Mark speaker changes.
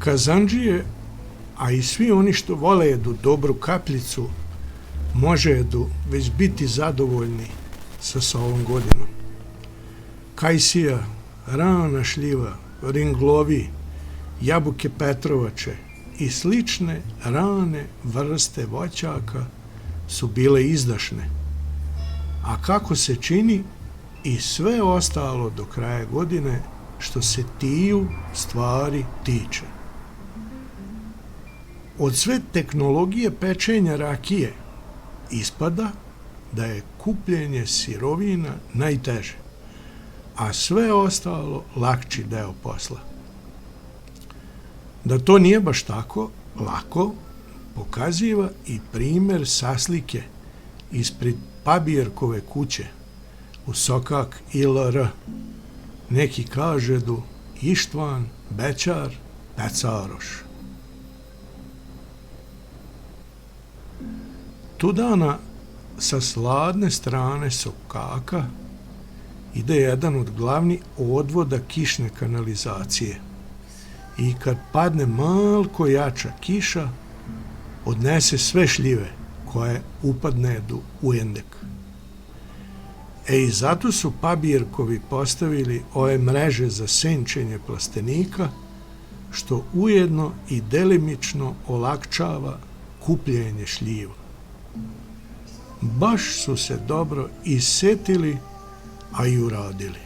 Speaker 1: kazandžije, a i svi oni što vole jedu dobru kapljicu, može jedu već biti zadovoljni sa ovom godinom. Kajsija, rana šljiva, ringlovi, jabuke petrovače i slične rane vrste voćaka su bile izdašne. A kako se čini i sve ostalo do kraja godine što se tiju stvari tiče. Od sve tehnologije pečenja rakije ispada da je kupljenje sirovina najteže, a sve ostalo lakši deo posla. Da to nije baš tako lako pokaziva i primer saslike ispred Pabirkove kuće u sokak ILR. Neki kažedu Ištvan, Bećar, Pecaroš. Tu dana sa sladne strane sokaka ide jedan od glavnih odvoda kišne kanalizacije i kad padne malko jača kiša, odnese sve šljive koje upadnedu u jendek. I zato su Pabirkovi postavili ove mreže za senčenje plastenika, što ujedno i delimično olakšava kupljenje šljiva. Baš su se dobro isetili, a i uradili.